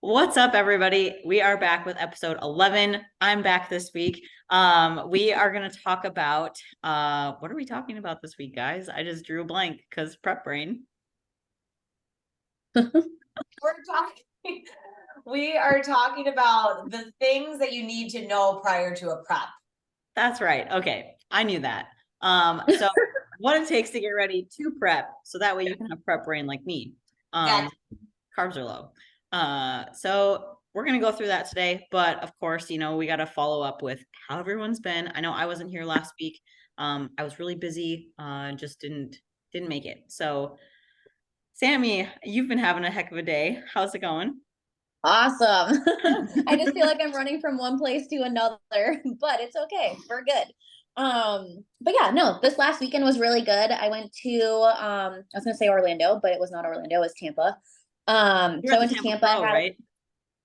What's up, everybody? We are back with episode 11. I'm back this week. We are going to talk about what are we talking about this week, guys? I just drew a blank because prep brain. We are talking about the things that you need to know prior to a prep. That's right. Okay, I knew that. So what it takes to get ready to prep, so that way you can have prep brain like me. Carbs are low. So we're going to go through that today, but of course, we got to follow up with how everyone's been. I know I wasn't here last week. I was really busy, just didn't make it. So Sammy, you've been having a heck of a day. How's it going? Awesome. I just feel like I'm running from one place to another, but it's okay. We're good. But yeah, no, this last weekend was really good. I went to I was gonna say Orlando, but it was not Orlando, it was Tampa. So I went to Tampa, Pro, right?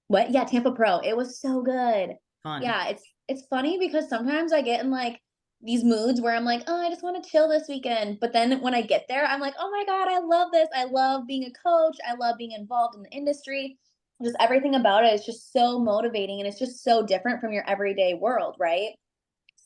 What? Yeah, Tampa Pro. It was so good. Fun. Yeah, it's funny because sometimes I get in like these moods where I'm like, oh, I just want to chill this weekend. But then when I get there, I'm like, oh my God, I love this. I love being a coach. I love being involved in the industry. Just everything about it is just so motivating, and it's just so different from your everyday world, right?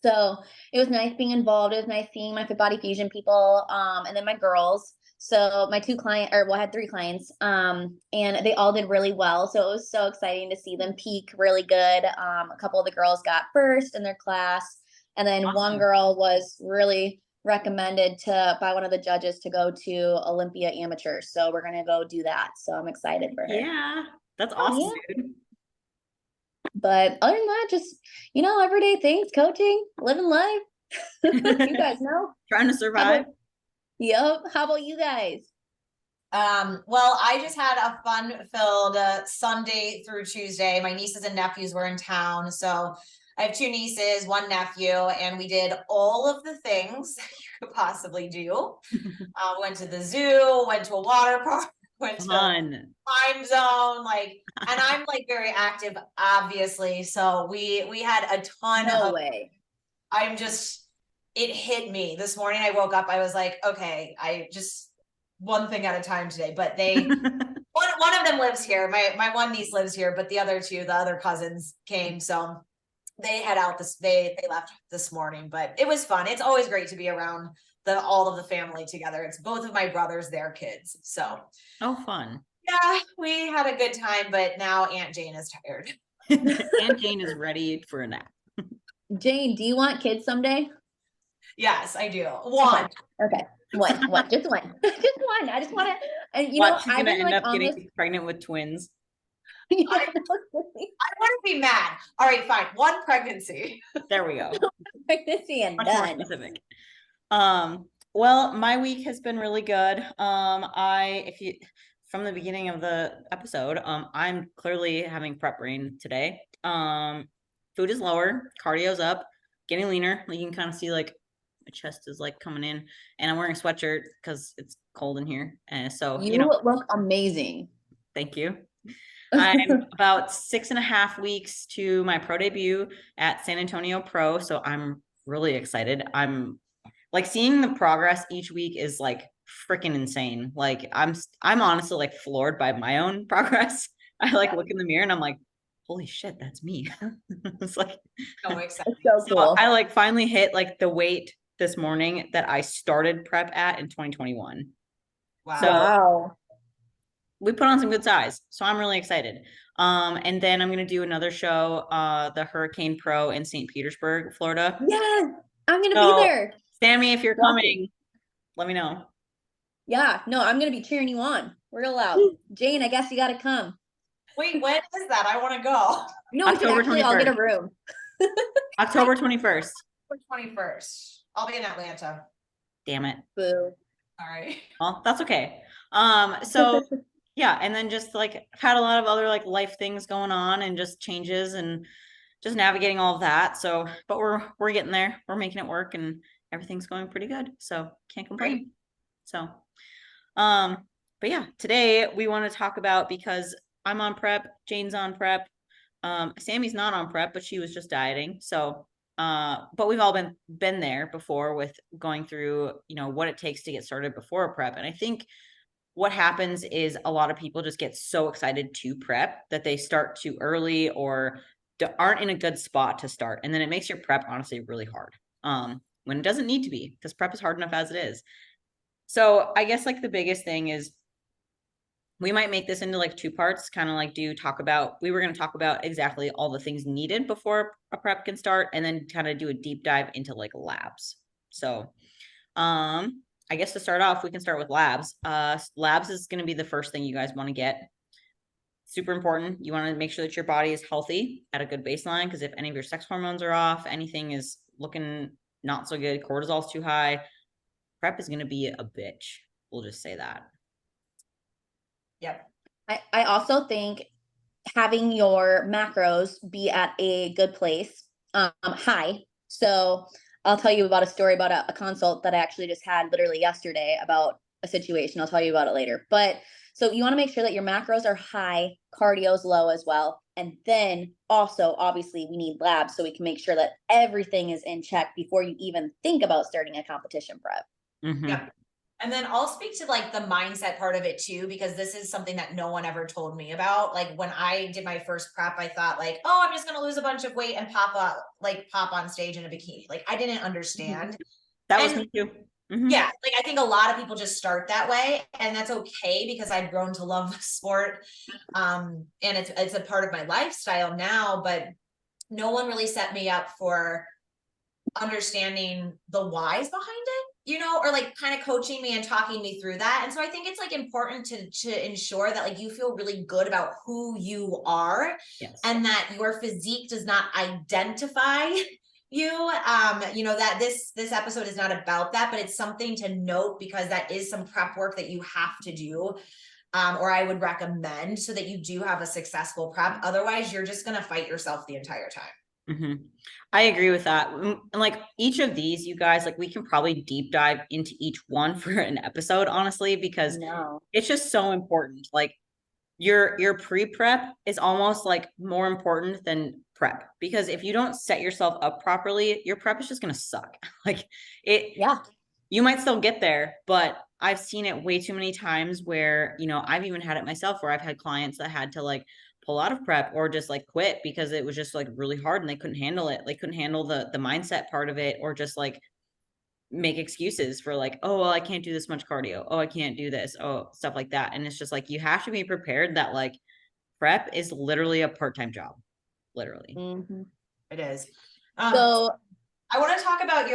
So it was nice being involved. It was nice seeing my Fit Body Fusion people, and then my girls. So my I had 3 clients, and they all did really well. So it was so exciting to see them peak really good. A couple of the girls got first in their class, and then one girl was really recommended by one of the judges to go to Olympia Amateur. So we're gonna go do that. So I'm excited for her. Yeah, that's awesome, dude. But other than that, just, everyday things, coaching, living life. You guys know. Trying to survive. Yep. How about you guys? Well, I just had a fun-filled Sunday through Tuesday. My nieces and nephews were in town. So I have 2 nieces, 1 nephew, and we did all of the things you could possibly do. Went to the zoo, went to a water park, went to time zone, and I'm very active, obviously. So we had a ton No way. It hit me this morning. I woke up, I was like, okay, I just one thing at a time today. But one of them lives here. My one niece lives here, but the other 2, the other cousins came. So they head out they left this morning, but it was fun. It's always great to be around all of the family together. It's both of my brothers, their kids. So fun. Yeah, we had a good time, but now Aunt Jane is tired. Aunt Jane is ready for a nap. Jane, do you want kids someday? Yes, I do. One. Okay. One. Just one. Just one. I just want to, and she's gonna end up getting pregnant with twins. I want to be mad. All right, fine. 1 pregnancy. There we go. Pregnancy and much done. more specific. Well, my week has been really good. From the beginning of the episode, I'm clearly having prep brain today. Food is lower, cardio's up, getting leaner. You can kind of see my chest is coming in, and I'm wearing a sweatshirt because it's cold in here. And so you look amazing. Thank you. I'm about 6.5 weeks to my pro debut at San Antonio Pro. So I'm really excited. I'm seeing the progress each week is freaking insane. I'm honestly floored by my own progress. I look in the mirror and I'm like, holy shit, that's me. It's so exciting. So cool. I finally hit the weight this morning that I started prep at in 2021. Wow. So we put on some good size. So I'm really excited. And then I'm going to do another show, the Hurricane Pro in St. Petersburg, Florida. Yes, I'm going to be there. Sammy, if you're coming, let me know. Yeah, no, I'm going to be cheering you on. Real loud. Jane, I guess you got to come. Wait, when is that? I want to go. No, October 21st. I'll get a room. October 21st. October 21st. I'll be in Atlanta. Damn it. Boo. All right. Well, that's okay. So yeah, and then just I've had a lot of other life things going on and just changes and just navigating all of that. So, but we're getting there. We're making it work and everything's going pretty good. So can't complain. Great. So, but yeah, today we want to talk about, because I'm on prep, Jane's on prep. Sammy's not on prep, but she was just dieting. So, but we've all been there before with going through, what it takes to get started before a prep. And I think what happens is a lot of people just get so excited to prep that they start too early or aren't in a good spot to start. And then it makes your prep honestly really hard. When it doesn't need to be, because prep is hard enough as it is. So I guess like the biggest thing is we might make this into like two parts, kind of like we were going to talk about exactly all the things needed before a prep can start, and then kind of do a deep dive into like labs. So I guess to start off, we can start with labs. Labs is going to be the first thing you guys want to get. Super important. You want to make sure that your body is healthy at a good baseline, because if any of your sex hormones are off, anything is looking not so good, cortisol's too high, prep is going to be a bitch. We'll just say that. Yep. I also think having your macros be at a good place, high. So I'll tell you about a story about a consult that I actually just had literally yesterday about a situation. I'll tell you about it later. But so you want to make sure that your macros are high, cardio's low as well. And then also, obviously, we need labs so we can make sure that everything is in check before you even think about starting a competition prep. Mm-hmm. Yep. And then I'll speak to like the mindset part of it too, because this is something that no one ever told me about. Like when I did my first prep, I thought like, oh, I'm just going to lose a bunch of weight and pop on stage in a bikini. Like I didn't understand. That was me too. Mm-hmm. Yeah, like I think a lot of people just start that way, and that's okay because I've grown to love the sport. And it's a part of my lifestyle now, but no one really set me up for understanding the whys behind it, you know, or like kind of coaching me and talking me through that. And so I think it's like important to ensure that like you feel really good about who you are. Yes. And that your physique does not identify you. You know, that this episode is not about that, but it's something to note because that is some prep work that you have to do. Or I would recommend so that you do have a successful prep. Otherwise, you're just going to fight yourself the entire time. Mm-hmm. I agree with that. And like each of these, you guys, like we can probably deep dive into each one for an episode, honestly, because it's just so important. Like your pre-prep is almost like more important than prep, because if you don't set yourself up properly, your prep is just going to suck. Like you might still get there, but I've seen it way too many times where, you know, I've even had it myself where I've had clients that had to like pull out of prep or just like quit because it was just like really hard and they couldn't handle it. They couldn't handle the mindset part of it, or just like make excuses for like, oh, well, I can't do this much cardio. Oh, I can't do this. Oh, stuff like that. And it's just like, you have to be prepared that like prep is literally a part-time job. Literally. Mm-hmm. It is. So I want to talk about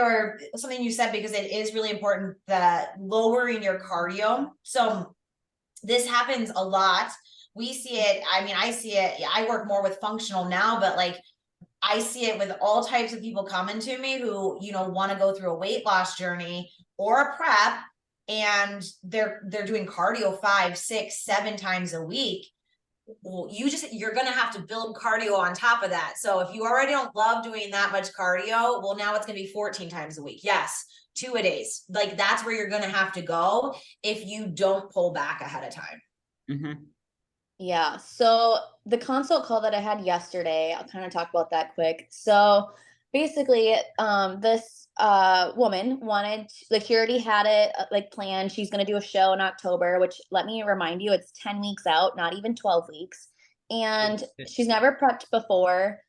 something you said, because it is really important, that lowering your cardio. So this happens a lot. We see it. I mean, I see it. I work more with functional now, but like I see it with all types of people coming to me who, you know, want to go through a weight loss journey or a prep, and they're doing cardio 5, 6, 7 times a week. Well, you're going to have to build cardio on top of that. So if you already don't love doing that much cardio, well, now it's going to be 14 times a week. Yes. 2-a-days. Like that's where you're going to have to go if you don't pull back ahead of time. Mm-hmm. Yeah. So the consult call that I had yesterday, I'll kind of talk about that quick. So basically, this woman wanted, like, she already had it like planned. She's going to do a show in October, which, let me remind you, it's 10 weeks out, not even 12 weeks. And she's never prepped before.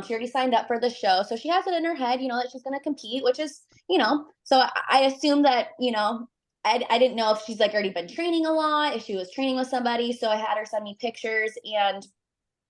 She already signed up for the show. So she has it in her head, you know, that she's going to compete, which is, you know, so I assume that, you know, I didn't know if she's like already been training a lot, if she was training with somebody. So I had her send me pictures, and,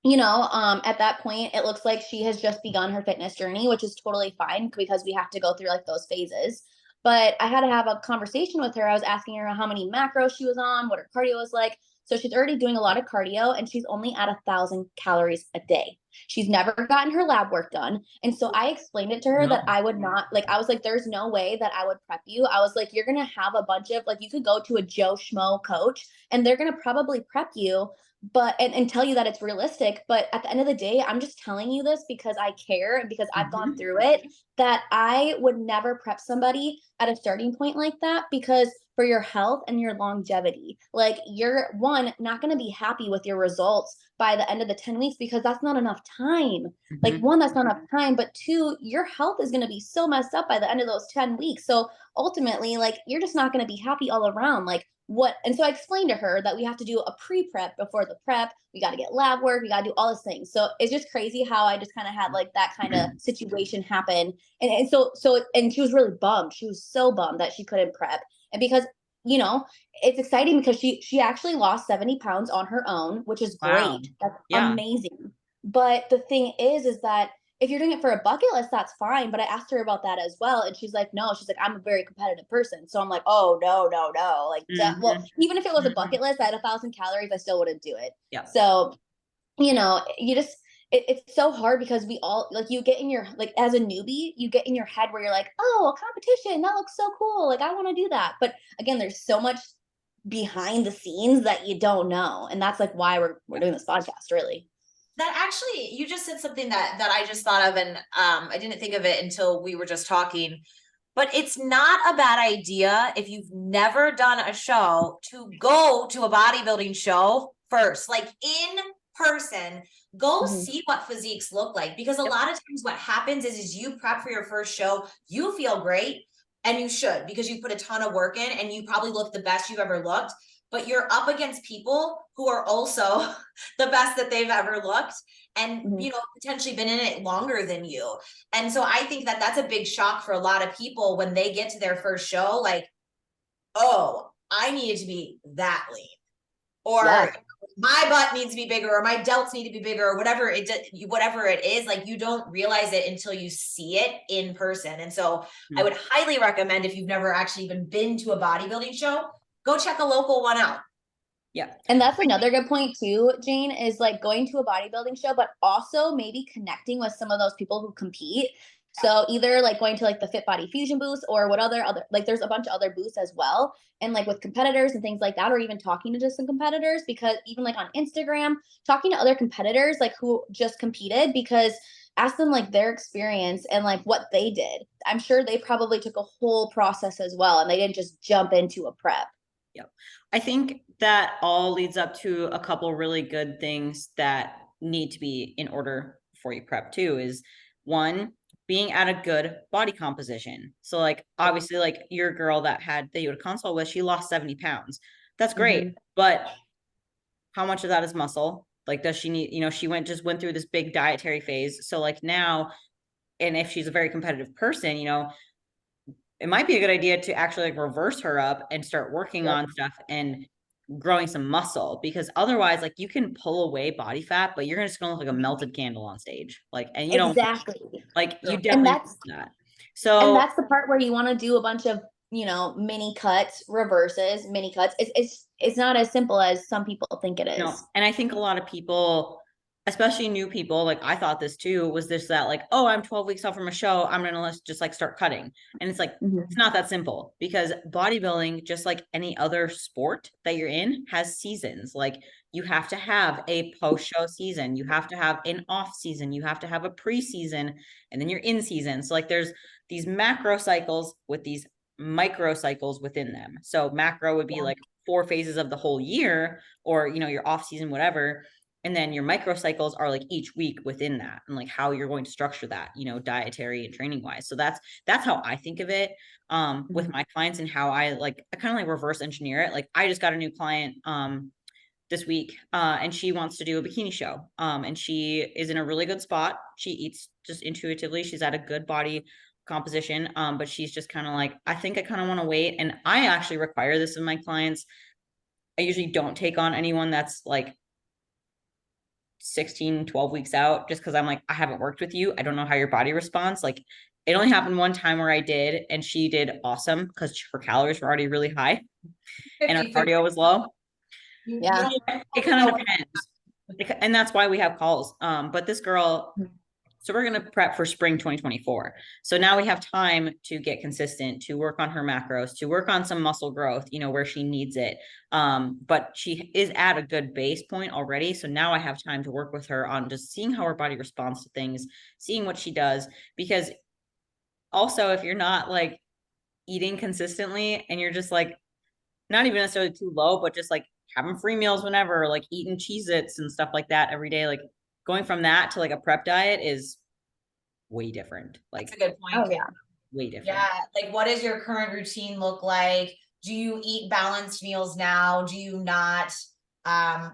you know, at that point, it looks like she has just begun her fitness journey, which is totally fine because we have to go through like those phases. But I had to have a conversation with her. I was asking her how many macros she was on, what her cardio was like. So she's already doing a lot of cardio, and she's only at 1,000 calories a day. She's never gotten her lab work done. And so I explained it to her that I would not, like, I was like, there's no way that I would prep you. I was like, you're going to have a bunch of, like, you could go to a Joe Schmo coach and they're going to probably prep you, but, and tell you that it's realistic. But at the end of the day, I'm just telling you this because I care and because I've gone through it, that I would never prep somebody at a starting point like that, because for your health and your longevity, like you're not going to be happy with your results by the end of the 10 weeks, because that's not enough time. Like Mhm. one, that's not enough time, but two, your health is going to be so messed up by the end of those 10 weeks. So ultimately, like you're just not going to be happy all around. Like what? And so I explained to her that we have to do a pre-prep before the prep. We got to get lab work. We got to do all these things. So it's just crazy how I just kind of had like that kind of situation happen. And she was really bummed. She was so bummed that she couldn't prep. And because, you know, it's exciting because she actually lost 70 pounds on her own, which is Wow. great. That's Yeah. amazing. But the thing is that if you're doing it for a bucket list, that's fine. But I asked her about that as well. And she's like, no, she's like, I'm a very competitive person. So I'm like, oh, no, no, no. Like, well, Mhm. even if it was a Mhm. bucket list, I had 1,000 calories, I still wouldn't do it. Yeah. So, you just, it's so hard because we all, like, you get in your, like, as a newbie, you get in your head where you're like, oh, a competition, that looks so cool. Like, I want to do that. But again, there's so much behind the scenes that you don't know. And that's like why we're doing this podcast, really. That actually, you just said something that I just thought of, and I didn't think of it until we were just talking. But it's not a bad idea if you've never done a show to go to a bodybuilding show first, like in person. Go Mhm. see what physiques look like, because a lot of times what happens is you prep for your first show, you feel great, and you should, because you put a ton of work in and you probably look the best you've ever looked. But you're up against people who are also the best that they've ever looked, and Mhm. potentially been in it longer than you. And so I think that that's a big shock for a lot of people when they get to their first show, like, oh, I needed to be that lean, Yeah. or my butt needs to be bigger, or my delts need to be bigger, or whatever it is. Like, you don't realize it until you see it in person. And so I would highly recommend, if you've never actually even been to a bodybuilding show, go check a local one out. Yeah. And that's another good point too, Jane, is like going to a bodybuilding show, but also maybe connecting with some of those people who compete. So either like going to like the Fit Body Fusion booth, or what other like there's a bunch of other booths as well. And like with competitors and things like that, or even talking to just some competitors, because even like on Instagram, talking to other competitors like who just competed, because ask them like their experience and like what they did. I'm sure they probably took a whole process as well, and they didn't just jump into a prep. Yep. I think that all leads up to a couple really good things that need to be in order before you prep too, is one, being at a good body composition. So like, obviously, like your girl that you had a consult with, she lost 70 pounds. That's great. Mhm. But how much of that is muscle? Like, does she need, she just went through this big dietary phase. So like now, and if she's a very competitive person, it might be a good idea to actually like reverse her up and start working Yep. on stuff and growing some muscle, because otherwise, like, you can pull away body fat, but you're just gonna look like a melted candle on stage. Like, and Exactly. like, you And definitely that's want that. and So, that's the part where you want to do a bunch of, mini cuts, reverses, mini cuts. It's not as simple as some people think it is. and I think a lot of people, especially new people, like I thought this too, was this that like, oh, I'm 12 weeks out from a show, I'm gonna let's just like start cutting. And it's like, it's Mhm. not that simple, because bodybuilding, just like any other sport that you're in, has seasons. Like, you have to have a post-show season, you have to have an off season, you have to have a pre-season, and then you're in season. So like, there's these macro cycles with these micro cycles within them. So macro would be Yeah. like 4 phases of the whole year, or your off season, whatever. And then your micro cycles are like each week within that, and like how you're going to structure that, dietary and training wise. So that's how I think of it with Mhm. my clients, and how I kind of like reverse engineer it. Like, I just got a new client this week, and she wants to do a bikini show, and she is in a really good spot. She eats just intuitively, she's at a good body composition, but she's just kind of like, I think I kind of want to wait. And I actually require this of my clients. I usually don't take on anyone that's like 16, 12 weeks out, just because I'm like, I haven't worked with you, I don't know how your body responds. Like, it only happened one time where I did, and she did awesome because her calories were already really high and her 50-50. cardio was low. You Yeah. don't It kind of depends. And that's why we have calls. But this girl, so we're going to prep for spring 2024. So now we have time to get consistent, to work on her macros, to work on some muscle growth, where she needs it. But she is at a good base point already. So now I have time to work with her on just seeing how her body responds to things, seeing what she does, because also, if you're not like eating consistently and you're just like not even necessarily too low, but just like having free meals whenever, like eating Cheez-Its and stuff like that every day, like going from that to like a prep diet is way different. Like That's a good point, Oh Kayla. yeah. way different. Yeah, like what does your current routine look like? Do you eat balanced meals now? Do you not? Um,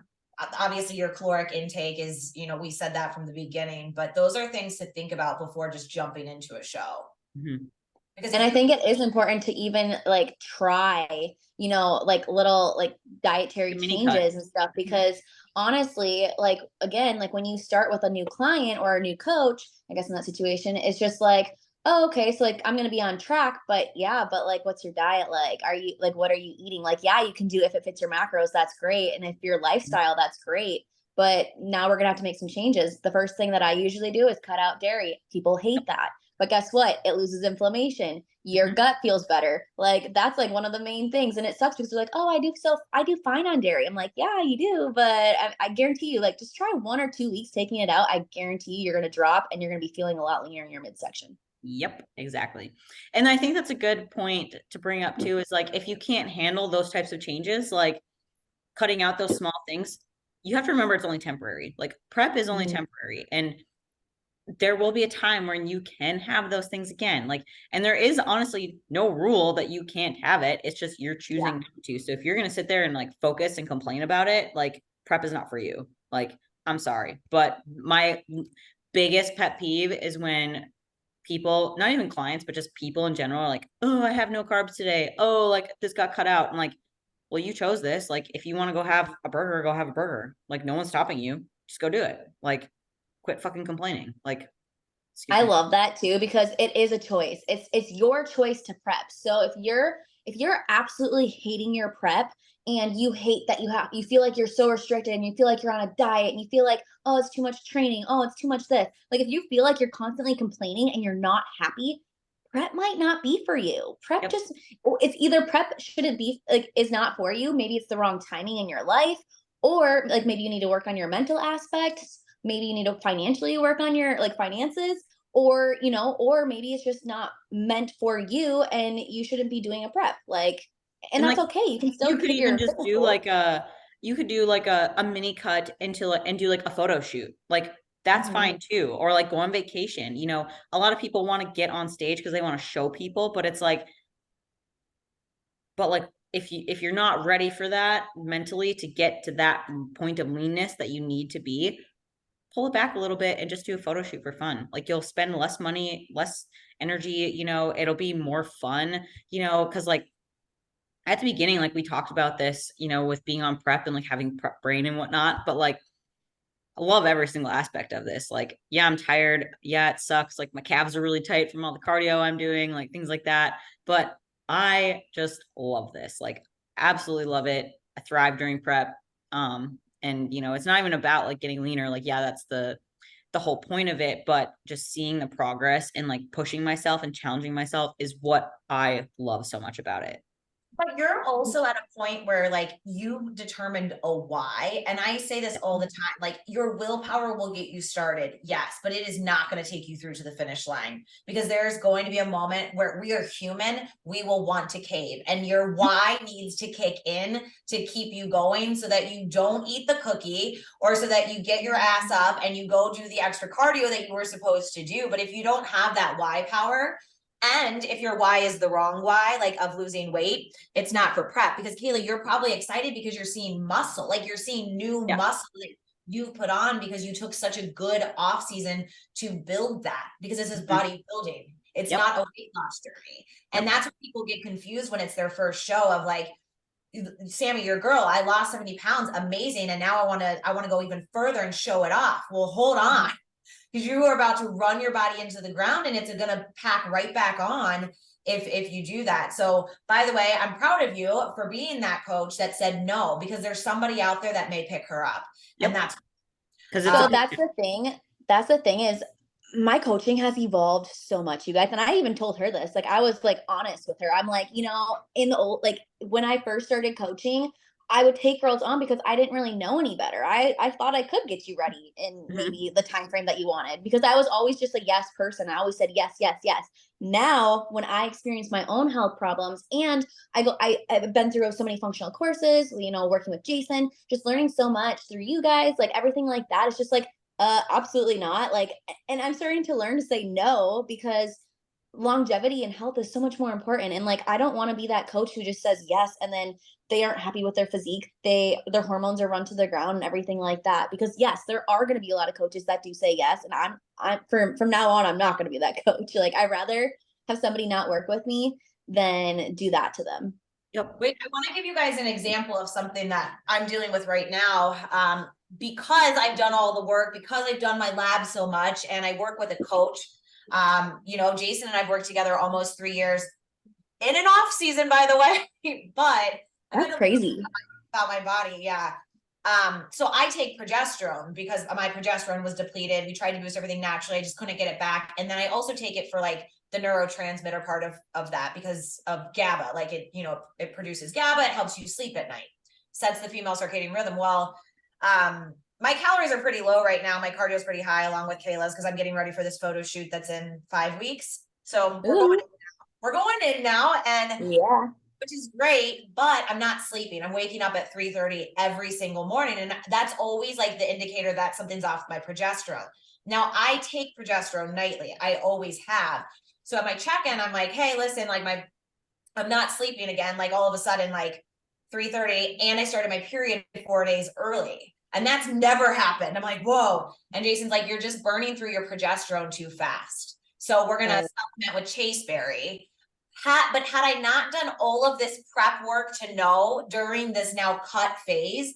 Obviously your caloric intake is, you know, we said that from the beginning, but those are things to think about before just jumping into a show. Mhm. Because And if I you, think it is important to even like try, like little like dietary The mini cut. changes and stuff because honestly, like again, like when you start with a new client or a new coach, I guess in that situation, it's just like, oh, okay, so like I'm gonna be on track, but yeah, but like what's your diet like? Are you like what are you eating? Like, yeah, you can do if it fits your macros, that's great. And if your lifestyle, that's great. But now we're gonna have to make some changes. The first thing that I usually do is cut out dairy. People hate that. But guess what? It loses inflammation. Your Mhm. gut feels better. Like that's like one of the main things. And it sucks because they're like, oh, I do fine on dairy. I'm like, yeah, you do. But I guarantee you, like just try 1 or 2 weeks taking it out. I guarantee you, you're gonna drop and you're gonna be feeling a lot leaner in your midsection. Yep, exactly. And I think that's a good point to bring up too, is like if you can't handle those types of changes, like cutting out those small things, you have to remember it's only temporary. Like prep is only Mhm. temporary. And there will be a time when you can have those things again. Like, and there is honestly no rule that you can't have it. It's just you're Yeah. choosing not to. So if you're going to sit there and like focus and complain about it, like prep is not for you. Like, I'm sorry. But my biggest pet peeve is when people, not even clients, but just people in general are like, oh, I have no carbs today. Oh, like this got cut out. I'm like, well, you chose this. Like, if you want to go have a burger, go have a burger. Like, no one's stopping you. Just go do it. Like, quit fucking complaining. Like, excuse I me. love that too because it is a choice. It's your choice to prep. So if you're absolutely hating your prep and you hate that you feel like you're so restricted and you feel like you're on a diet and you feel like oh it's too much training, oh it's too much this. Like if you feel like you're constantly complaining and you're not happy, prep might not be for you. Prep Yep. just it's either prep shouldn't be like is not for you. Maybe it's the wrong timing in your life or like maybe you need to work on your mental aspects. Maybe you need to financially work on your like finances or or maybe it's just not meant for you and you shouldn't be doing a prep like and And that's like okay you can still you could hit even your just fitness do goals. like you could do like a mini cut into and do like a photo shoot. Like that's Mhm. fine too. Or like go on vacation. You know, a lot of people want to get on stage because they want to show people, but it's like, but like if you're not ready for that mentally to get to that point of leanness that you need to be, pull it back a little bit and just do a photo shoot for fun. Like you'll spend less money, less energy, you know, it'll be more fun, you know, because like at the beginning, like we talked about this, you know, with being on prep and like having prep brain and whatnot, but like I love every single aspect of this. Like, yeah, I'm tired. Yeah, it sucks. Like my calves are really tight from all the cardio I'm doing, like things like that. But I just love this. Like, absolutely love it. I thrive during prep. And you know, it's not even about like getting leaner. Like, yeah, that's the whole point of it, but just seeing the progress and like pushing myself and challenging myself is what I love so much about it. but you're also at a point where like you determined a why. And I say this all the time, like your willpower will get you started. Yes, but it is not going to take you through to the finish line because there's going to be a moment where we are human. We will want to cave and your why needs to kick in to keep you going so that you don't eat the cookie or so that you get your ass up and you go do the extra cardio that you were supposed to do. But if you don't have that why power, and if your why is the wrong why, like of losing weight, it's not for prep. Because Kayla, you're probably excited because you're seeing muscle, like you're seeing new Yeah. muscle that you've put on because you took such a good off season to build that because this is Mhm. bodybuilding. It's Yep. not a weight loss journey. And Yep. that's what people get confused when it's their first show of like, Sammy, your girl, I lost 70 pounds, amazing. And now I want to go even further and show it off. Well, hold on because you are about to run your body into the ground and it's going to pack right back on if you do that. So by the way, I'm proud of you for being that coach that said no, because there's somebody out there that may pick her up. And Yep. that's Because it's a So um that's the thing is my coaching has evolved so much, you guys. And I even told her this. Like I was like honest with her. I'm like, in the old like when I first started coaching, I would take girls on because I didn't really know any better. I thought I could get you ready in Mhm. maybe the time frame that you wanted, because I was always just a yes person. I always said yes, yes, yes. Now, when I experience my own health problems, and I've been through so many functional courses, working with Jason, just learning so much through you guys, like everything like that. It's just like, absolutely not. Like, and I'm starting to learn to say no, because longevity and health is so much more important. And like, I don't want to be that coach who just says yes and then they aren't happy with their physique, their hormones are run to the ground and everything like that. Because yes, there are going to be a lot of coaches that do say yes, and I'm from now on, I'm not going to be that coach. Like, I'd rather have somebody not work with me than do that to them. Yep. Wait, I want to give you guys an example of something that I'm dealing with right now. Because I've done all the work, because I've done my lab so much, and I work with a coach. Jason and I've worked together almost 3 years in an off season, by the way. But That's crazy. about my body, yeah. So I take progesterone because my progesterone was depleted. We tried to boost everything naturally. I just couldn't get it back. And then I also take it for like the neurotransmitter part of that because of GABA. Like it produces GABA, it helps you sleep at night, sets the female circadian rhythm. Well, my calories are pretty low right now. My cardio is pretty high along with Kayla's because I'm getting ready for this photo shoot that's in 5 weeks. So we're going in now, and Yeah. which is great, but I'm not sleeping. I'm waking up at 3:30 every single morning. And that's always like the indicator that something's off my progesterone. Now I take progesterone nightly. I always have. So at my check-in, I'm like, hey, listen, like I'm not sleeping again. Like all of a sudden, like 3:30, and I started my period 4 days early. And that's never happened. I'm like, whoa. And Jason's like, you're just burning through your progesterone too fast. So we're gonna supplement with chaseberry. But had I not done all of this prep work to know during this now cut phase,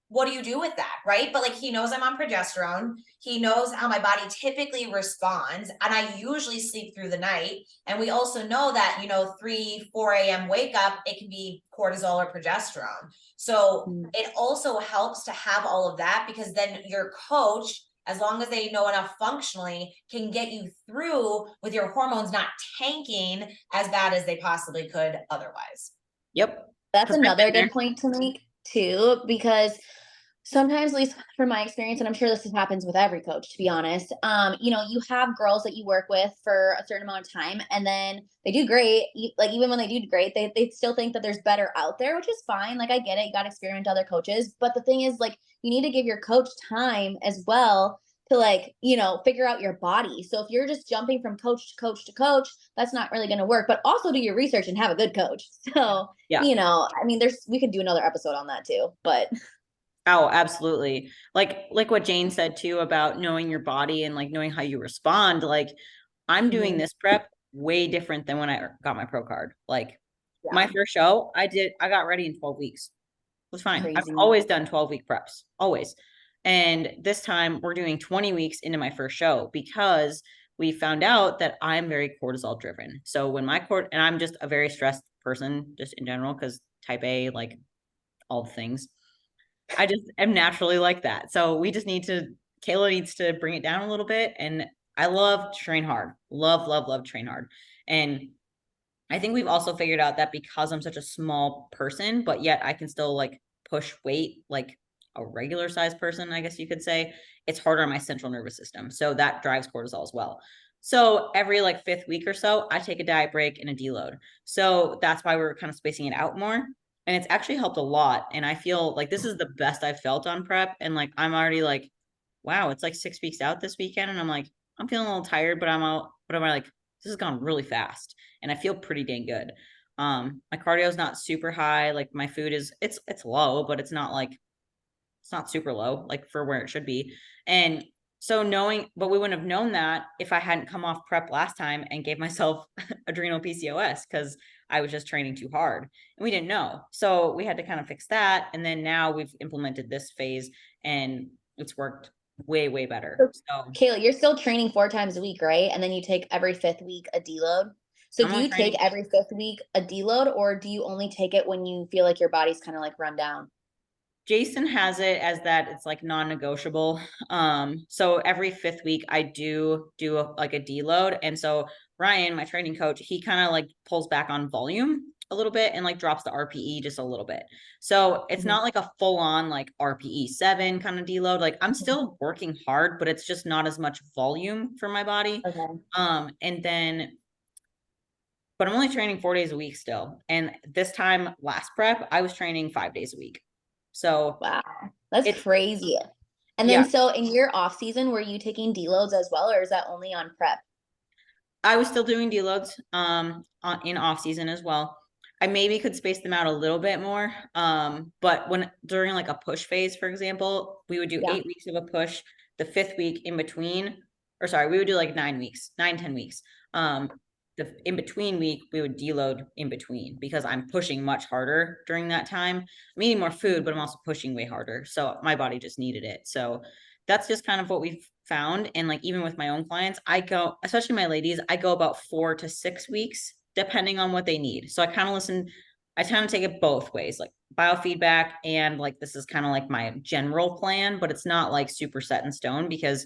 what do you do with that, right? But like, he knows I'm on progesterone. He knows how my body typically responds, and I usually sleep through the night. And we also know that 3-4 a.m. wake up, it can be cortisol or progesterone. So it also helps to have all of that, because then your coach, as long as they know enough functionally, can get you through with your hormones not tanking as bad as they possibly could otherwise. Yep. That's 'Cause I've another been there. good point to make too, because sometimes, at least from my experience, and I'm sure this happens with every coach, to be honest, you have girls that you work with for a certain amount of time, and then they do great. Like, even when they do great, they still think that there's better out there, which is fine. Like, I get it. You got to experiment with other coaches. But the thing is, like, you need to give your coach time as well to, like, figure out your body. So if you're just jumping from coach to coach to coach, that's not really going to work. But also do your research and have a good coach. So, Yeah. I mean, we could do another episode on that too, but Oh, absolutely. Like what Jane said too about knowing your body and like knowing how you respond. Like, I'm doing this prep way different than when I got my pro card. Like, my yeah, first show, I got ready in 12 weeks. It was fine. I've crazy. always done 12-week preps, always. And this time we're doing 20 weeks into my first show because we found out that I'm very cortisol driven. So when and I'm just a very stressed person just in general, because type A, like all the things. I just am naturally like that. So Kayla needs to bring it down a little bit. And I love to train hard. Love, love, love train hard. And I think we've also figured out that because I'm such a small person, but yet I can still like push weight like a regular sized person, I guess you could say, it's harder on my central nervous system. So that drives cortisol as well. So every like 5th week or so, I take a diet break and a deload. So that's why we're kind of spacing it out more. And it's actually helped a lot. And I feel like this is the best I've felt on prep. And like, I'm already like, wow, it's like 6 weeks out this weekend. And I'm like, I'm feeling a little tired, but I'm like, this has gone really fast and I feel pretty dang good. My cardio is not super high. Like, my food it's low, but it's not super low, like for where it should be. And so but we wouldn't have known that if I hadn't come off prep last time and gave myself adrenal PCOS because I was just training too hard and we didn't know. So we had to kind of fix that. And then now we've implemented this phase and it's worked way, way better. So Kayla, you're still training 4 times a week, right? And then you take every 5th week a deload. So I'm do only you take training. every 5th week a deload, or do you only take it when you feel like your body's kind of like run down? Jason has it as that it's like non-negotiable. So every 5th week I do like a deload. And so Ryan, my training coach, he kind of like pulls back on volume. a little bit and like drops the RPE just a little bit. So it's not like a full on like RPE 7 kind of deload. Like I'm still working hard, but it's just not as much volume for my body. And then, but I'm only training 4 days a week still. And this time last prep, I was training 5 days a week. So wow, that's crazy. And then, so in your off season, were you taking deloads as well, or is that only on prep? I was still doing deloads in off season as well. I maybe could space them out a little bit more. But when during like a push phase, for example, we would do 8 weeks of a push, the 5th week in between, or sorry, we would do like 9 weeks, 10 weeks. The in between week, we would deload in between because I'm pushing much harder during that time. I'm eating more food, but I'm also pushing way harder. So my body just needed it. So that's just kind of what we've found. And like, even with my own clients, I go, especially my ladies, I go about 4 to 6 weeks, depending on what they need. So I kind of listen, I kind of take it both ways, like biofeedback. And like, this is kind of like my general plan, but it's not like super set in stone because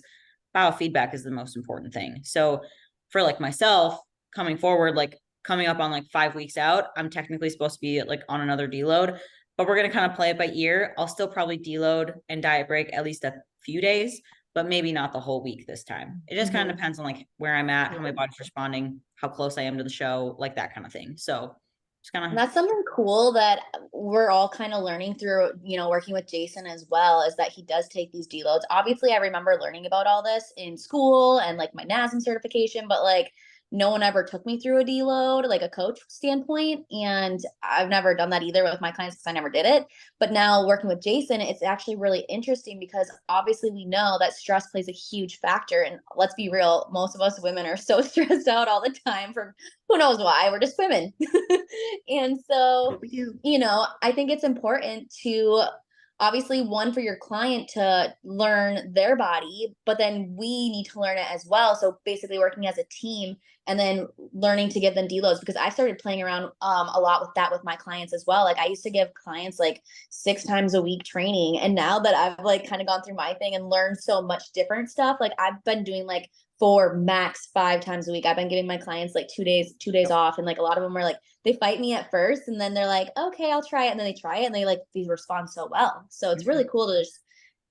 biofeedback is the most important thing. So for like myself coming forward, like coming up on like 5 weeks out, I'm technically supposed to be like on another deload, but we're going to kind of play it by ear. I'll still probably deload and diet break at least a few days, but maybe not the whole week this time. It just kind of depends on like where I'm at, how my body's responding, how close I am to the show, like that kind of thing. So just kind of. That's something cool that we're all kind of learning through, you know, working with Jason as well, is that he does take these deloads. Obviously, I remember learning about all this in school and like my NASM certification, but like no one ever took me through a deload, like a coach standpoint. And I've never done that either with my clients because I never did it. But now working with Jason, it's actually really interesting because obviously we know that stress plays a huge factor. And let's be real, most of us women are so stressed out all the time from who knows why. We're just women. And so, you know, I think it's important to obviously, one, for your client to learn their body, but then we need to learn it as well. So basically working as a team and then learning to give them deloads, because I started playing around a lot with that with my clients as well. Like I used to give clients like 6 times a week training. And now that I've like kind of gone through my thing and learned so much different stuff, like I've been doing like 4 max 5 times a week. I've been giving my clients like 2 days off. And like a lot of them are like, they fight me at first and then they're like, okay, I'll try it. And then they try it and they respond so well. So it's really cool to just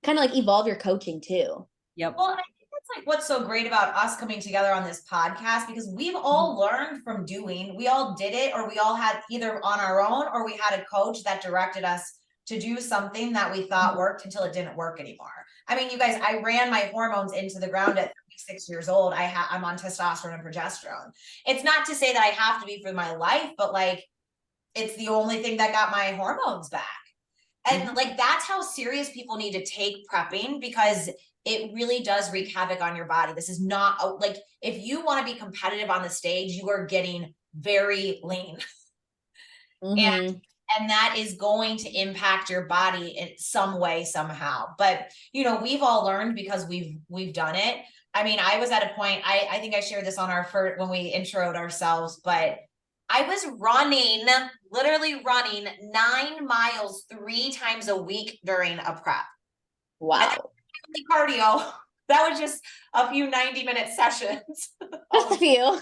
kind of like evolve your coaching too. Yep. Well, I think that's like what's so great about us coming together on this podcast, because we've all learned from doing, we all did it, or we all had either on our own or we had a coach that directed us to do something that we thought worked until it didn't work anymore. I mean, you guys, I ran my hormones into the ground at 36 years old. I'm on testosterone and progesterone. It's not to say that I have to be for my life, but like, it's the only thing that got my hormones back. And like, that's how serious people need to take prepping, because it really does wreak havoc on your body. This is not like, if you want to be competitive on the stage, you are getting very lean. And that is going to impact your body in some way, somehow. But, you know, we've all learned because we've done it. I mean, I was at a point, I think I shared this on our first, when we introed ourselves, but I was literally running 9 miles 3 times a week during a prep. Wow. Cardio. That was just a few 90-minute sessions. Just a few. Oh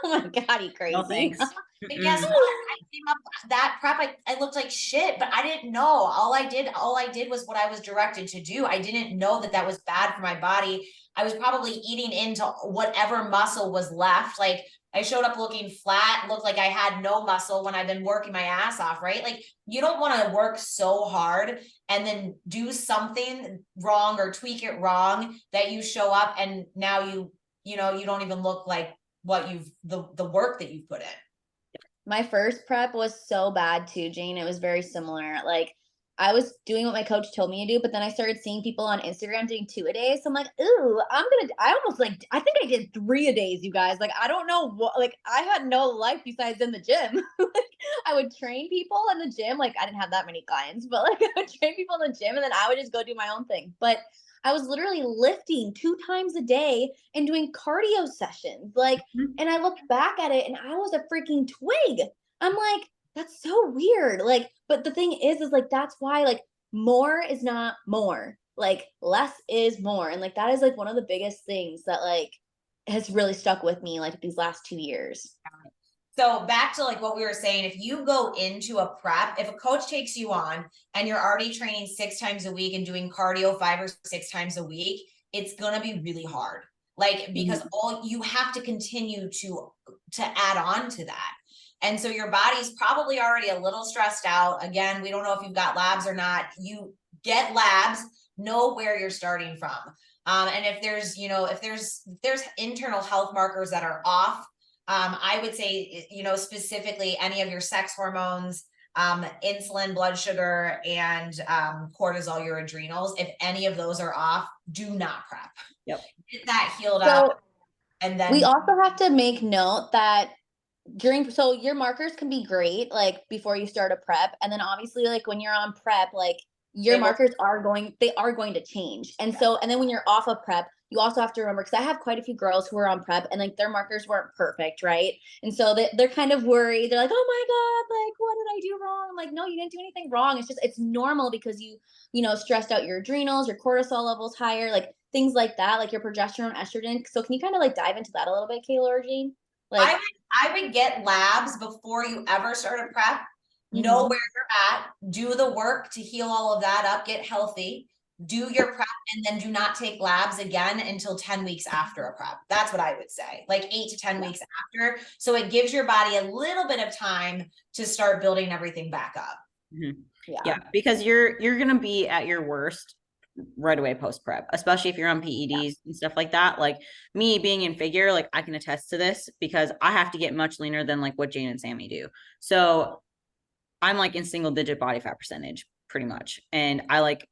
my God, you crazy. No thanks. But guess what? I came up that prep, I looked like shit, but I didn't know. All I did was what I was directed to do. I didn't know that that was bad for my body. I was probably eating into whatever muscle was left. Like I showed up looking flat, looked like I had no muscle when I've been working my ass off, right? Like you don't want to work so hard and then do something wrong or tweak it wrong that you show up and now you don't even look like what the work that you've put in. My first prep was so bad too, Jane. It was very similar. Like I was doing what my coach told me to do, but then I started seeing people on Instagram doing 2 a day. So I'm like, ooh, I think I did 3 a days, you guys. Like, I don't know what, like I had no life besides in the gym. Like I would train people in the gym. Like I didn't have that many clients, but like I would train people in the gym and then I would just go do my own thing. But I was literally lifting 2 times a day and doing cardio sessions. Like, and I looked back at it and I was a freaking twig. I'm like, that's so weird. Like, but the thing is like, that's why like more is not more. Like less is more. And like, that is like one of the biggest things that like has really stuck with me like these last 2 years. So back to like what we were saying, if you go into a prep, if a coach takes you on and you're already training 6 times a week and doing cardio 5 or 6 times a week, it's gonna be really hard. Like, because all you have to continue to add on to that. And so your body's probably already a little stressed out. Again, we don't know if you've got labs or not. You get labs, know where you're starting from. And if there's, you know, if there's internal health markers that are off, I would say, you know, specifically any of your sex hormones, insulin, blood sugar, and cortisol, your adrenals, if any of those are off, do not prep. Yep. Get that healed So up. And then we also have to make note that so your markers can be great, like before you start a prep. And then obviously like when you're on prep, like your markers are going to change. And so, and then when you're off of prep, you also have to remember, because I have quite a few girls who are on prep and like their markers weren't perfect, right? And so they're kind of worried. They're like, oh my God, like what did I do wrong? I'm like, no, you didn't do anything wrong. It's just, it's normal because you know, stressed out your adrenals, your cortisol levels higher, like things like that, like your progesterone, estrogen. So can you kind of like dive into that a little bit, Kayla or Jean? Like I would get labs before you ever start a prep. Know where you're at, do the work to heal all of that up, get healthy, do your prep, and then do not take labs again until 10 weeks after a prep. That's what I would say, like 8 to 10 weeks after. So it gives your body a little bit of time to start building everything back up. Yeah, because you're going to be at your worst right away post prep, especially if you're on PEDs and stuff like that. Like me being in figure, like I can attest to this because I have to get much leaner than like what Jane and Sammy do. So I'm like in single digit body fat percentage pretty much. And I like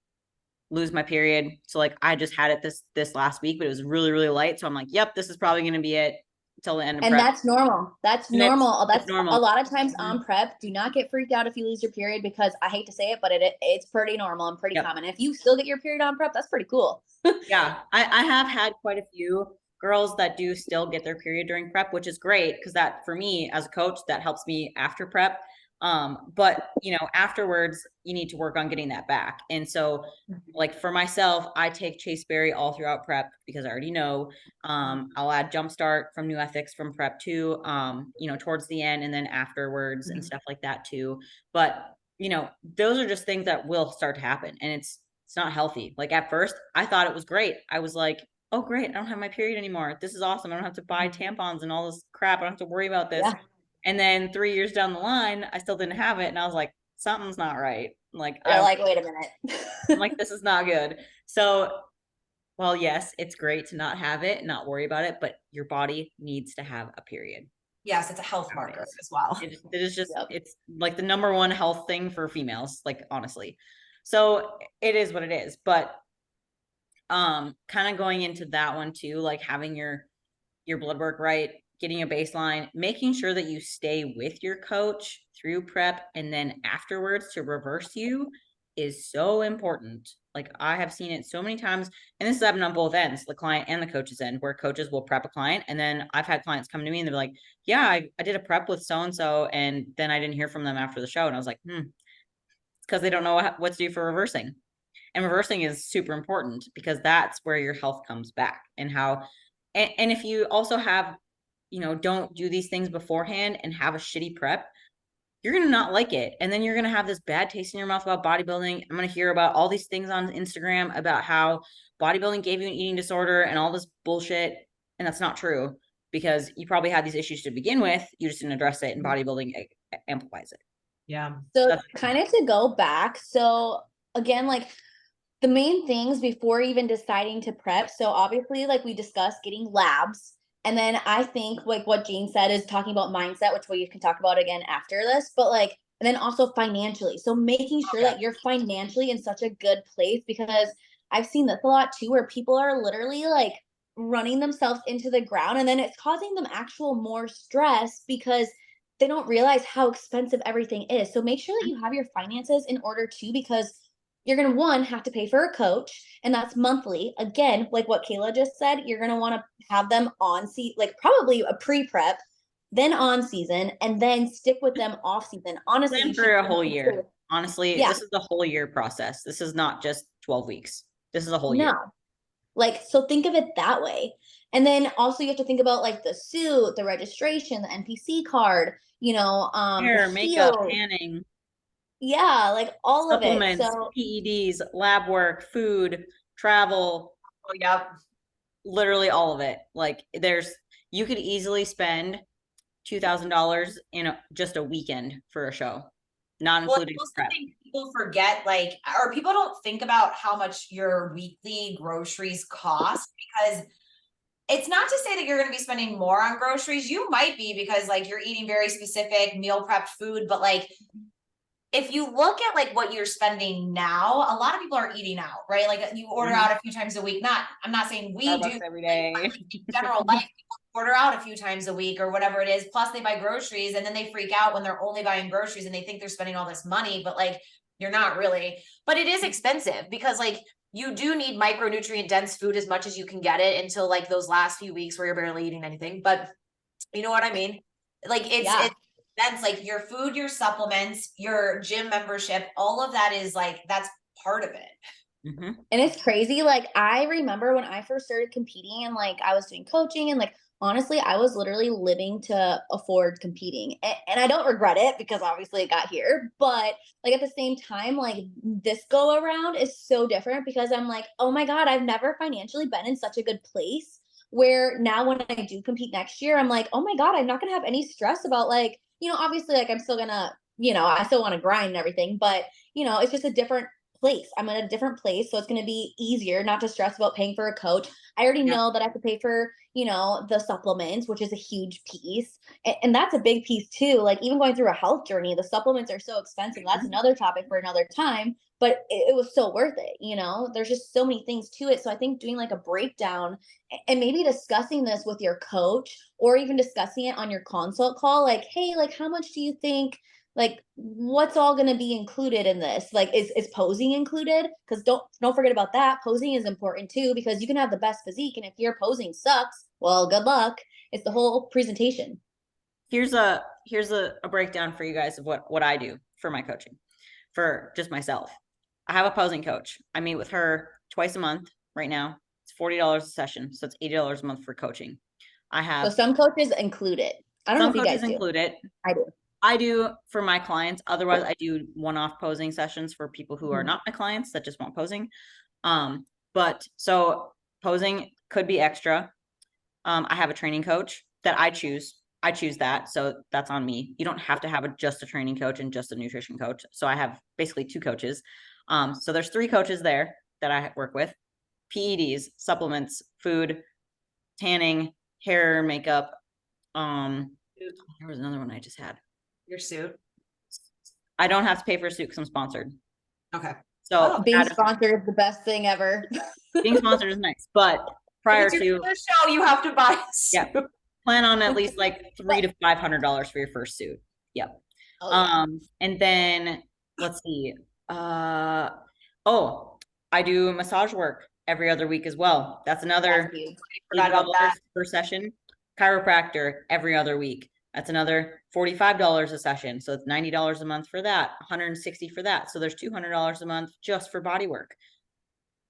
lose my period. So like I just had it this last week, but it was really, really light. So I'm like, yep, this is probably going to be it until the end of and prep. that's normal. That's normal. That's normal. A lot of times on prep. Do not get freaked out if you lose your period, because I hate to say it, but it's pretty normal and pretty common. If you still get your period on prep, that's pretty cool. Yeah, I have had quite a few girls that do still get their period during prep, which is great because that for me as a coach, that helps me after prep. But you know, afterwards you need to work on getting that back. And so like for myself, I take chaseberry all throughout prep because I already know. I'll add jumpstart from New Ethics from prep too, you know, towards the end and then afterwards and stuff like that too. But you know, those are just things that will start to happen, and it's not healthy. Like at first I thought it was great. I was like, oh great, I don't have my period anymore. This is awesome. I don't have to buy tampons and all this crap. I don't have to worry about this. And then 3 years down the line, I still didn't have it. And I was like, something's not right. Like, You're like, wait a minute. I'm like, this is not good. So, well, yes, it's great to not have it, not worry about it, but your body needs to have a period. Yes, it's a health marker as well. It is just, it's like the number one health thing for females, like honestly. So it is what it is. But kind of going into that one too, like having your blood work right, getting a baseline, making sure that you stay with your coach through prep and then afterwards to reverse you is so important. Like I have seen it so many times, and this has happened on both ends, the client and the coach's end, where coaches will prep a client. And then I've had clients come to me and they're like, yeah, I did a prep with so-and-so, and then I didn't hear from them after the show. And I was like, it's because they don't know what to do for reversing. And reversing is super important because that's where your health comes back. And how, and if you also have, you know, don't do these things beforehand and have a shitty prep, you're going to not like it. And then you're going to have this bad taste in your mouth about bodybuilding. I'm going to hear about all these things on Instagram about how bodybuilding gave you an eating disorder and all this bullshit. And that's not true, because you probably had these issues to begin with. You just didn't address it, and bodybuilding amplifies it. Yeah. So kind of to go back. So again, like the main things before even deciding to prep. So obviously, like we discussed, getting labs. And then I think like what Jean said is talking about mindset, which we can talk about again after this, but like, and then also financially. So making sure that you're financially in such a good place, because I've seen this a lot too, where people are literally like running themselves into the ground, and then it's causing them actual more stress because they don't realize how expensive everything is. So make sure that you have your finances in order too, because you're going to, one, have to pay for a coach, and that's monthly. Again, like what Kayla just said, you're going to want to have them on like probably a pre-prep, then on season, and then stick with them off season. Honestly, plan for a whole year. Honestly, Yeah. This is the whole year process. This is not just 12 weeks. This is a whole No. year. Like, so think of it that way. And then also you have to think about like the suit, the registration, the NPC card, the Hair, makeup, heels. tanning, Yeah, like all of it. supplements, So PEDs, lab work, food, travel, Oh, yep. literally all of it. Like you could easily spend $2,000 in just a weekend for a show, not Well, I including also prep. think people forget, like, or people don't think about how much your weekly groceries cost, because it's not to say that you're going to be spending more on groceries. You might be, because like you're eating very specific meal prepped food, but like if you look at like what you're spending now, a lot of people are eating out, right? Like you order Mhm. out a few times a week. I'm not saying we do, Starbucks every like, day. in general life, people order out a few times a week or whatever it is. Plus they buy groceries, and then they freak out when they're only buying groceries and they think they're spending all this money, but like you're not really. But it is expensive, because like you do need micronutrient dense food as much as you can get it until like those last few weeks where you're barely eating anything. But you know what I mean? Like yeah. that's like your food, your supplements, your gym membership, all of that is like, that's part of it. Mm-hmm. And it's crazy. Like, I remember when I first started competing and like I was doing coaching, and like honestly, I was literally living to afford competing. And I don't regret it because obviously it got here. But like at the same time, like this go around is so different because I'm like, oh my God, I've never financially been in such a good place where now when I do compete next year, I'm like, oh my God, I'm not going to have any stress about like, obviously like I'm still going to, I still want to grind and everything, but it's just a different place. I'm in a different place. So it's going to be easier not to stress about paying for a coach. I already Yeah. know that I have to pay for, the supplements, which is a huge piece. And that's a big piece too. Like even going through a health journey, the supplements are so expensive. That's another topic for another time, but it was so worth it. There's just so many things to it. So I think doing like a breakdown and maybe discussing this with your coach or even discussing it on your consult call, like, hey, like how much do you think, like what's all going to be included in this, like is posing included, because don't forget about that. Posing is important too, because you can have the best physique, and if your posing sucks, well, good luck. It's the whole presentation. Here's a breakdown for you guys of what I do for my coaching, for just myself. I have a posing coach. I meet with her twice a month right now. It's $40 a session, so it's $80 a month for coaching. I So have some coaches include it. I don't know some if you coaches guys do. include it. I do. I do for my clients. Otherwise, I do one-off posing sessions for people who are not my clients that just want posing. But so posing could be extra. I have a training coach that I choose. I choose that. So that's on me. You don't have to have just a training coach and just a nutrition coach. So I have basically two coaches. So there's three coaches there that I work with: PEDs, supplements, food, tanning, hair, makeup. There was another one I just had. Your suit. I don't have to pay for a suit because I'm sponsored. Okay. So Being sponsored is the best thing ever. being sponsored is nice, but prior if it's your to first show, you have to buy a suit. yeah, plan on at least like $300 to $500 for your first suit. Yep. Oh, yeah. And then let's see. Oh, I do massage work every other week as well. That's another Forgot about $80 that. per session. Chiropractor every other week. That's another $45 a session. So it's $90 a month for that, $160 for that. So there's $200 a month just for body work.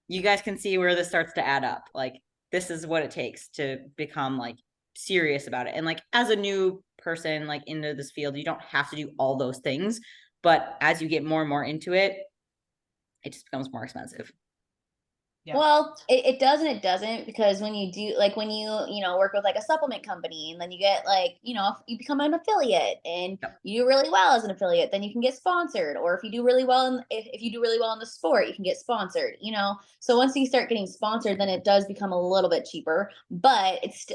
You guys can see where this starts to add up. Like this is what it takes to become like serious about it. And like as a new person like into this field, you don't have to do all those things, but as you get more and more into it, it just becomes more expensive. Yeah. Well, it does and it doesn't, because when you do, like when you work with like a supplement company, and then you get like, if you become an affiliate and Yep. you do really well as an affiliate, then you can get sponsored. Or if you do really well if you do really well in the sport, you can get sponsored, So once you start getting sponsored, then it does become a little bit cheaper, but it's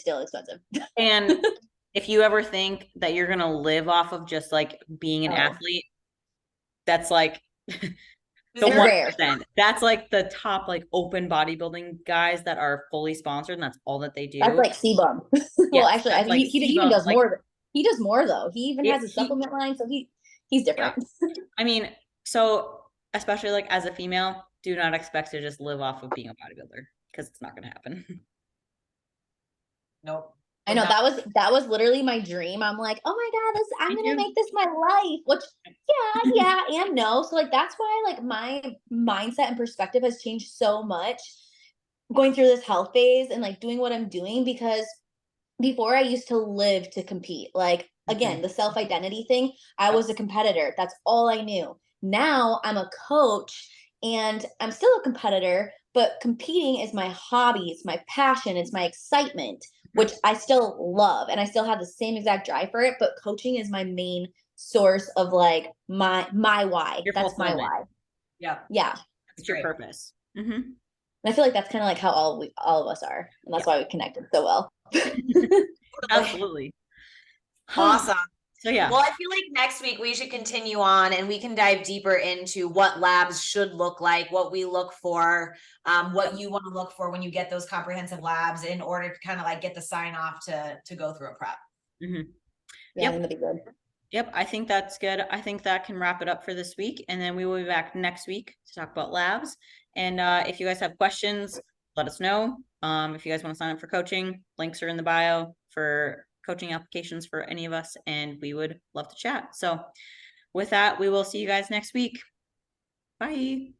still expensive. And if you ever think that you're going to live off of just like being an athlete, that's like the 1%. That's like the top like open bodybuilding guys that are fully sponsored, and that's all that they do. That's like C-Bum. Well, Yes, actually, I think like he even does more. He does more though. He even has a he- supplement line, so he's different. Yeah. I mean, so especially like as a female, do not expect to just live off of being a bodybuilder, because it's not going to happen. Nope. I know that was literally my dream. I'm like, oh my God, I'm Me gonna too. make this my life. Which yeah, and no. So like that's why like my mindset and perspective has changed so much. going through this health phase and like doing what I'm doing, because before I used to live to compete. Like, again, the self identity thing, I was a competitor. That's all I knew. Now I'm a coach and I'm still a competitor, but competing is my hobby, it's my passion, it's my excitement, which I still love. And I still have the same exact drive for it. But coaching is my main source of like my why. Your That's my fulfillment. why. Yeah. Yeah. It's your great. purpose. And I feel like that's kind of like how all of us are. And that's why we connected so well. Absolutely. Awesome. So yeah. Well, I feel like next week we should continue on and we can dive deeper into what labs should look like, what we look for, what you want to look for when you get those comprehensive labs in order to kind of like get the sign off to go through a prep. Yeah, Yep. that'd be good. Yep, I think that's good. I think that can wrap it up for this week. And then we will be back next week to talk about labs. And if you guys have questions, let us know. If you guys want to sign up for coaching, links are in the bio for coaching applications for any of us, and we would love to chat. So with that, we will see you guys next week. Bye.